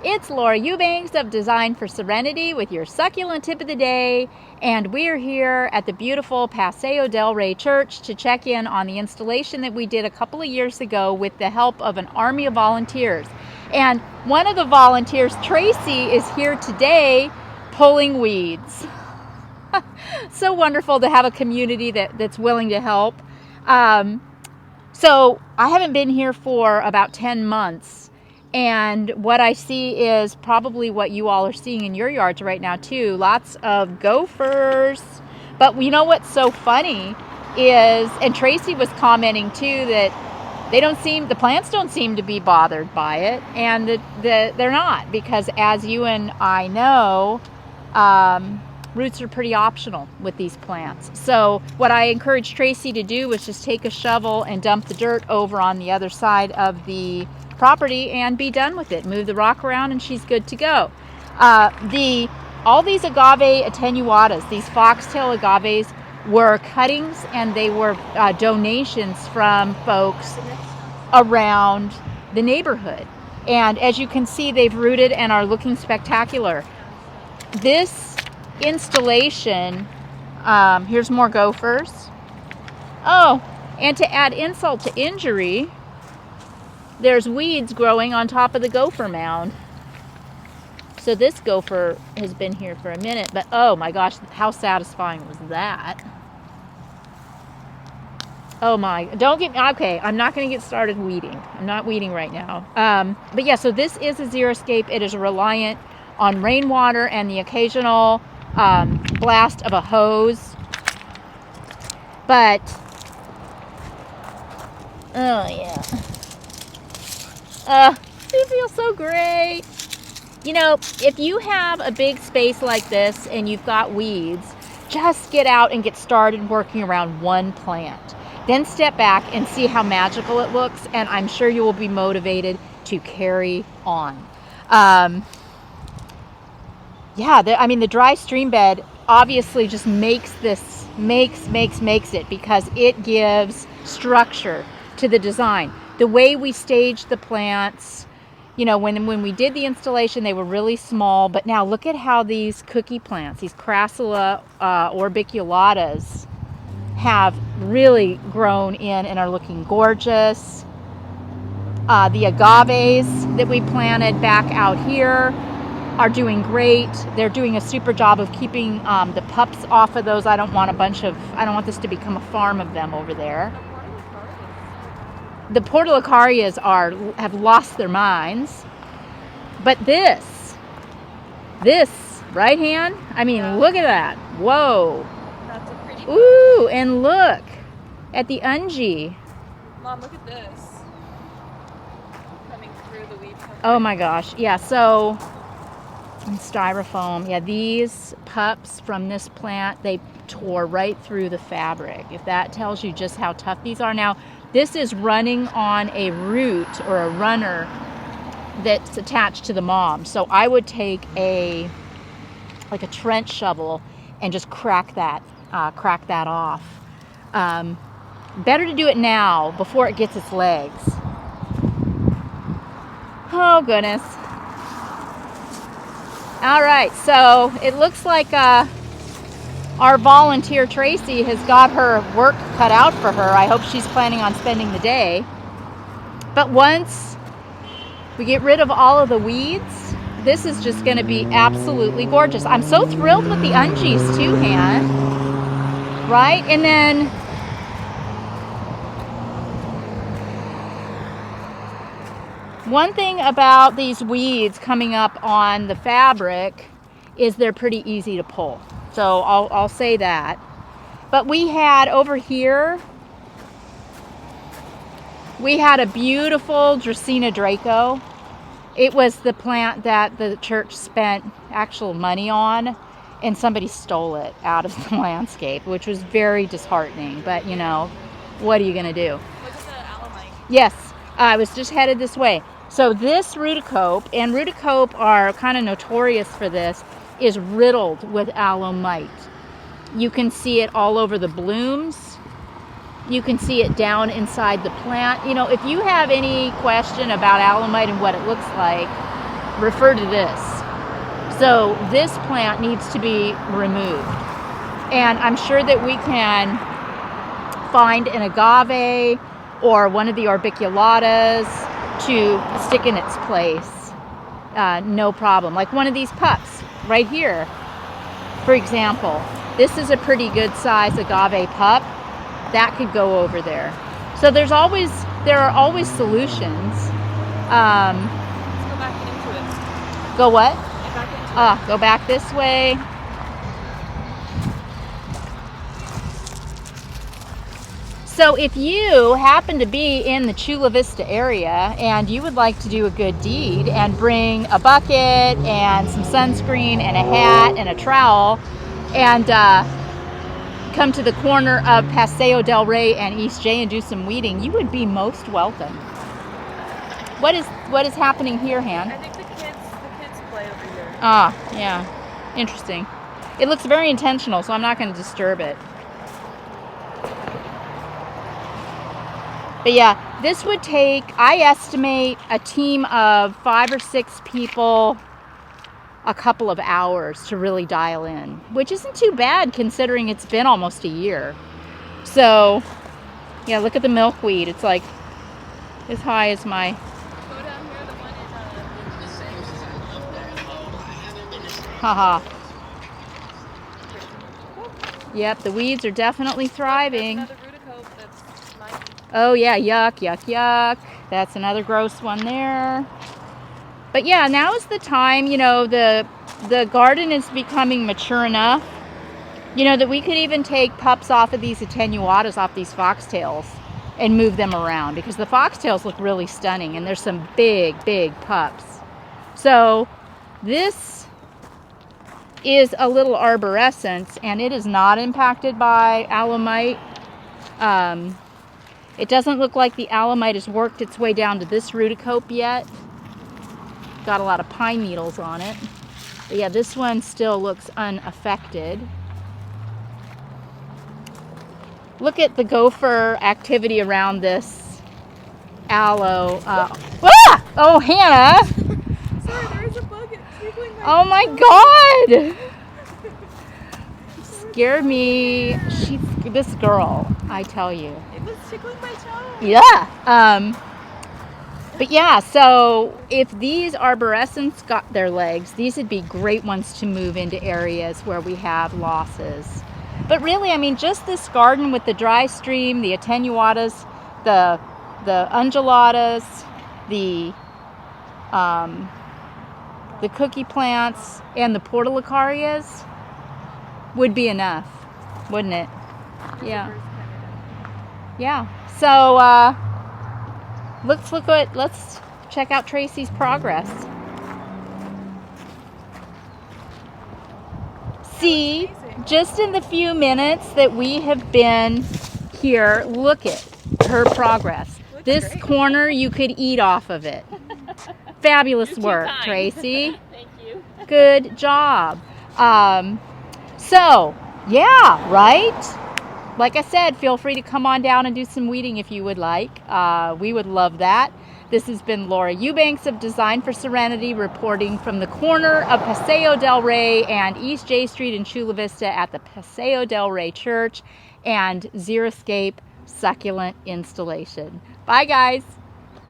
It's Laura Eubanks of Design for Serenity with your succulent tip of the day, and we're here at the beautiful Paseo del Rey Church to check in on the installation that we did a couple of years ago with the help of an army of volunteers. And one of the volunteers, Tracy, is here today pulling weeds. So wonderful to have a community that's willing to help. So I haven't been here for about 10 months, and what I see is probably what you all are seeing in your yards right now too. Lots of gophers. But you know what's so funny is, and Tracy was commenting too, that the plants don't seem to be bothered by it, and they're not, because as you and I know, roots are pretty optional with these plants. So what I encouraged Tracy to do was just take a shovel and dump the dirt over on the other side of the property and be done with it. Move the rock around and she's good to go. All these Agave Attenuatas, these foxtail agaves, were cuttings, and they were donations from folks around the neighborhood. And as you can see, they've rooted and are looking spectacular. This installation, here's more gophers. Oh, and to add insult to injury, there's weeds growing on top of the gopher mound. So this gopher has been here for a minute, but oh my gosh, how satisfying was that? Oh my, okay, I'm not going to get started weeding. I'm not weeding right now. But yeah, so this is a Xeriscape. It is reliant on rainwater and the occasional blast of a hose. But, oh yeah. It feels so great. You know, if you have a big space like this and you've got weeds, just get out and get started working around one plant. Then step back and see how magical it looks, and I'm sure you will be motivated to carry on. The dry stream bed obviously just makes it, because it gives structure to the design. The way we staged the plants, you know, when we did the installation, they were really small, but now look at how these cookie plants, these Crassula orbiculatas, have really grown in and are looking gorgeous. The agaves that we planted back out here are doing great. They're doing a super job of keeping the pups off of those. I don't want this to become a farm of them over there. The portulacarias have lost their minds. But this right hand, look at that. Whoa. That's a pretty one. Ooh, and look at the ungi. Mom, look at this. Coming through the weed cover. Oh my gosh. Yeah, so and styrofoam. Yeah, these pups from this plant, they tore right through the fabric. If that tells you just how tough these are. Now, this is running on a root or a runner that's attached to the mom. So I would take a trench shovel and just crack that off. Better to do it now before it gets its legs. Oh goodness. All right, so it looks like our volunteer Tracy has got her work cut out for her. I hope she's planning on spending the day. But once we get rid of all of the weeds, this is just going to be absolutely gorgeous. I'm so thrilled with the ungies too, Han. Right? And then one thing about these weeds coming up on the fabric is they're pretty easy to pull. So I'll say that. But we had over here, we had a beautiful Dracaena Draco. It was the plant that the church spent actual money on, and somebody stole it out of the landscape, which was very disheartening. But you know, what are you gonna do? Look at the alumite. Yes, I was just headed this way. So this ruticope, and ruticope are kind of notorious for this, is riddled with alumite. You can see it all over the blooms. You can see it down inside the plant. You know, if you have any question about alumite and what it looks like, refer to this. So this plant needs to be removed. And I'm sure that we can find an agave or one of the orbiculatas to stick in its place. No problem. Like one of these pups right here, for example. This is a pretty good size agave pup. That could go over there. So there are always solutions. Let's go back into it. Go what? Get back into it. Go back this way. So if you happen to be in the Chula Vista area and you would like to do a good deed and bring a bucket and some sunscreen and a hat and a trowel and come to the corner of Paseo del Rey and East J and do some weeding, you would be most welcome. What is happening here, Han? I think the kids play over here. Ah, yeah. Interesting. It looks very intentional, so I'm not going to disturb it. But yeah, this would take, I estimate, a team of 5 or 6 people a couple of hours to really dial in, which isn't too bad considering it's been almost a year. So, yeah, look at the milkweed. It's like as high as my... Go down here, the one Haha. Yep, the weeds are definitely thriving. There's another ruticope that's nice. Oh yeah, yuck, yuck, yuck. That's another gross one there. But yeah, now is the time, you know, the garden is becoming mature enough, you know, that we could even take pups off of these attenuatas, off these foxtails, and move them around, because the foxtails look really stunning, and there's some big, big pups. So this is a little arborescence, and it is not impacted by alumite. It doesn't look like the alumite has worked its way down to this ruticope yet. Got a lot of pine needles on it. But yeah, this one still looks unaffected. Look at the gopher activity around this aloe. Oh, Hannah! Sorry, there is a bug. It's tickling my Oh my God! Scared me. This girl, I tell you. It was tickling my toe. Yeah. But yeah, so if these arborescents got their legs, these would be great ones to move into areas where we have losses. But really, I mean, just this garden with the dry stream, the attenuatas, the undulatas, the cookie plants, and the portulacarias would be enough, wouldn't it? Yeah. Yeah. So let's check out Tracy's progress. See, just in the few minutes that we have been here, look at her progress. This great. corner, you could eat off of it. Fabulous You're too work, kind. Tracy. Thank you. Good job. So, yeah, right? Like I said, feel free to come on down and do some weeding if you would like. We would love that. This has been Laura Eubanks of Design for Serenity, reporting from the corner of Paseo del Rey and East J Street in Chula Vista at the Paseo del Rey Church and Xeriscape Succulent Installation. Bye, guys.